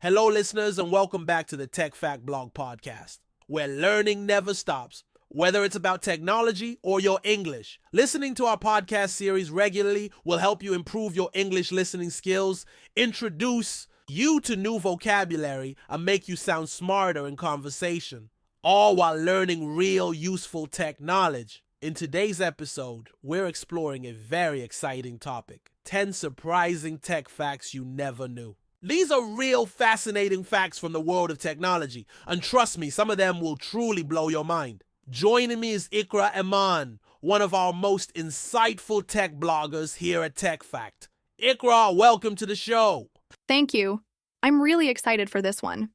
Hello, listeners, and welcome back to the TechFact blog podcast, where learning never stops, whether it's about technology or your English. Listening to our podcast series regularly will help you improve your English listening skills, introduce you to new vocabulary, and make you sound smarter in conversation, all while learning real useful tech knowledge. In today's episode, we're exploring a very exciting topic: 10 surprising tech facts you never knew. These are real fascinating facts from the world of technology, and trust me, some of them will truly blow your mind. Joining me is Iqra Eman, one of our most insightful tech bloggers here at TechFact. Iqra, welcome to the show. Thank you. I'm really excited for this one.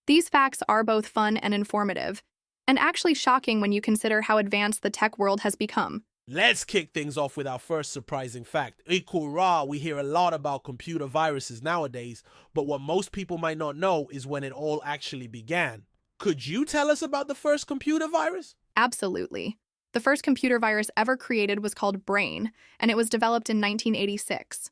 These facts are both fun and informative, and actually shocking when you consider how advanced the tech world has become. Let's kick things off with our first surprising fact. Iqra, we hear a lot about computer viruses nowadays, but what most people might not know is when it all actually began. Could you tell us about the first computer virus? Absolutely. The first computer virus ever created was called Brain, and it was developed in 1986.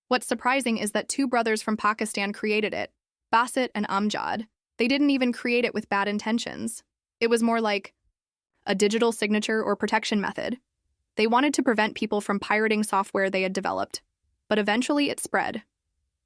What's surprising is that two brothers from Pakistan created it, Basit and Amjad. They didn't even create it with bad intentions. It was more like a digital signature or protection method. They wanted to prevent people from pirating software they had developed, but eventually it spread.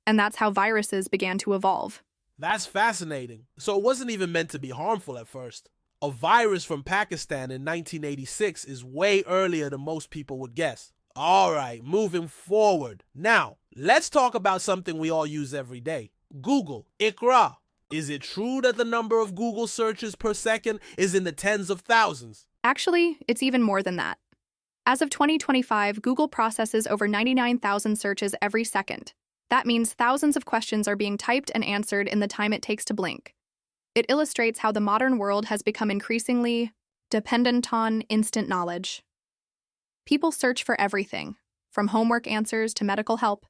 And that's how viruses began to evolve. That's fascinating. So it wasn't even meant to be harmful at first. A virus from Pakistan in 1986 is way earlier than most people would guess. All right, moving forward. Now, let's talk about something we all use every day: Google. Iqra, is it true that the number of Google searches per second is in the tens of thousands? Actually, it's even more than that. As of 2025, Google processes over 99,000 searches every second. That means thousands of questions are being typed and answered in the time it takes to blink. It illustrates how the modern world has become increasingly dependent on instant knowledge. People search for everything, from homework answers to medical help.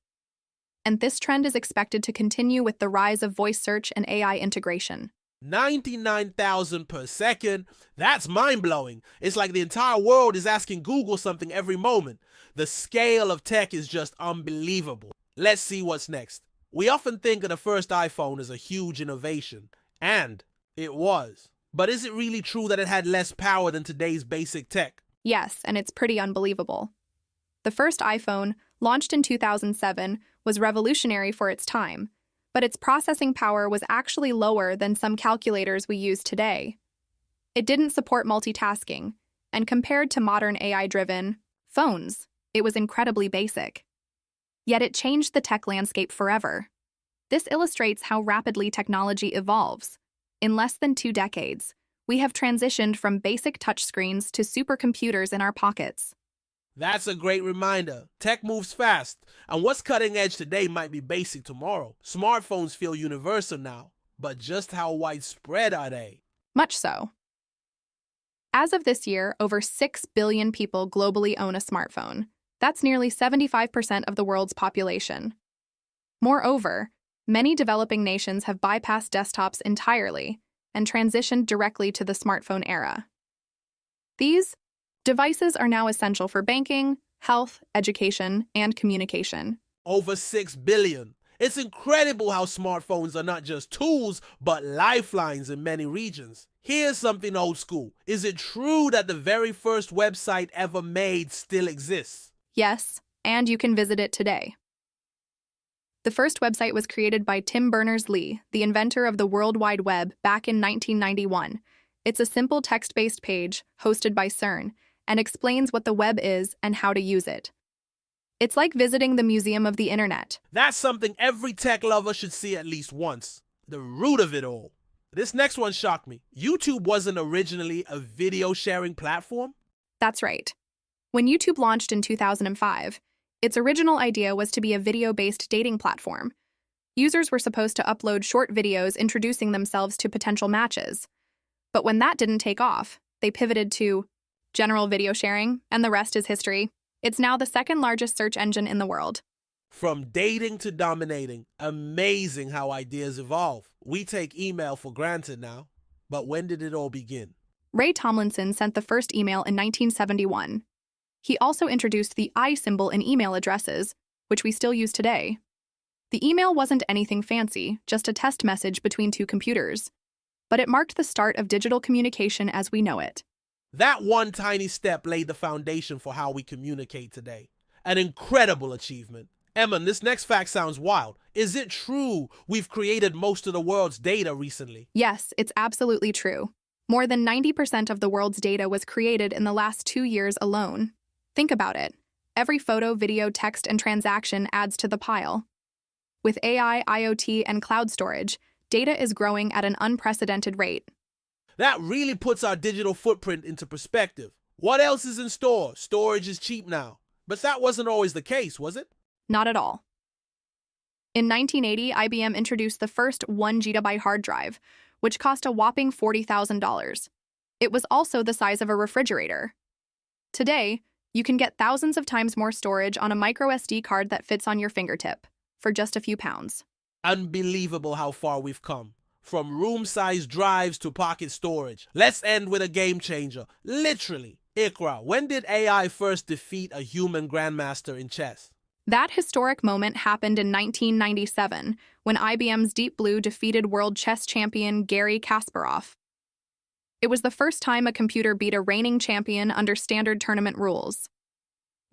And this trend is expected to continue with the rise of voice search and AI integration. 99,000 per second? That's mind-blowing. It's like the entire world is asking Google something every moment. The scale of tech is just unbelievable. Let's see what's next. We often think of the first iPhone as a huge innovation, and it was. But is it really true that it had less power than today's basic tech? Yes, and it's pretty unbelievable. The first iPhone, launched in 2007, was revolutionary for its time, but its processing power was actually lower than some calculators we use today. It didn't support multitasking, and compared to modern AI-driven phones, it was incredibly basic. Yet it changed the tech landscape forever. This illustrates how rapidly technology evolves. In less than 2 decades, we have transitioned from basic touchscreens to supercomputers in our pockets. That's a great reminder. Tech moves fast, and what's cutting edge today might be basic tomorrow. Smartphones feel universal now, but just how widespread are they? Much so. As of this year, over 6 billion people globally own a smartphone. That's nearly 75% of the world's population. Moreover, many developing nations have bypassed desktops entirely and transitioned directly to the smartphone era. These devices are now essential for banking, health, education, and communication. Over 6 billion. It's incredible how smartphones are not just tools, but lifelines in many regions. Here's something old school. Is it true that the very first website ever made still exists? Yes, and you can visit it today. The first website was created by Tim Berners-Lee, the inventor of the World Wide Web, back in 1991. It's a simple text-based page hosted by CERN, and explains what the web is and how to use it. It's like visiting the museum of the internet. That's something every tech lover should see at least once. The root of it all. This next one shocked me. YouTube wasn't originally a video sharing platform? That's right. When YouTube launched in 2005, its original idea was to be a video-based dating platform. Users were supposed to upload short videos introducing themselves to potential matches. But when that didn't take off, they pivoted to general video sharing, and the rest is history. It's now the second largest search engine in the world. From dating to dominating, amazing how ideas evolve. We take email for granted now, but when did it all begin? Ray Tomlinson sent the first email in 1971. He also introduced the I symbol in email addresses, which we still use today. The email wasn't anything fancy, just a test message between two computers. But it marked the start of digital communication as we know it. That one tiny step laid the foundation for how we communicate today. An incredible achievement. Eman, this next fact sounds wild. Is it true we've created most of the world's data recently? Yes, it's absolutely true. More than 90% of the world's data was created in the last 2 years alone. Think about it. Every photo, video, text, and transaction adds to the pile. With AI, IoT, and cloud storage, data is growing at an unprecedented rate. That really puts our digital footprint into perspective. What else is in store? Storage is cheap now. But that wasn't always the case, was it? Not at all. In 1980, IBM introduced the first 1 GB hard drive, which cost a whopping $40,000. It was also the size of a refrigerator. Today, you can get thousands of times more storage on a micro SD card that fits on your fingertip for just a few pounds. Unbelievable how far we've come. From room-sized drives to pocket storage. Let's end with a game changer. Literally. Iqra, when did AI first defeat a human grandmaster in chess? That historic moment happened in 1997, when IBM's Deep Blue defeated world chess champion Garry Kasparov. It was the first time a computer beat a reigning champion under standard tournament rules.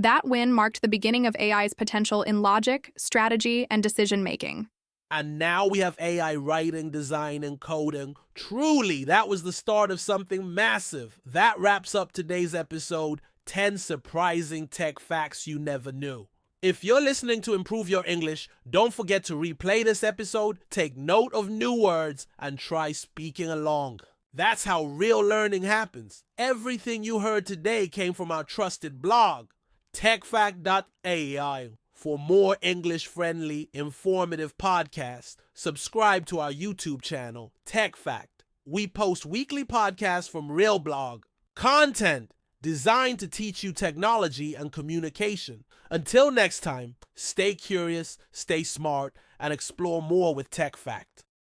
That win marked the beginning of AI's potential in logic, strategy, and decision-making. And now we have AI writing, design, and coding. Truly, that was the start of something massive. That wraps up today's episode, 10 surprising tech facts you never knew. If you're listening to Improve Your English, don't forget to replay this episode, take note of new words, and try speaking along. That's how real learning happens. Everything you heard today came from our trusted blog, TechFact.site. For more English-friendly, informative podcasts, subscribe to our YouTube channel, TechFact. We post weekly podcasts from Real Blog. Content designed to teach you technology and communication. Until next time, stay curious, stay smart, and explore more with TechFact.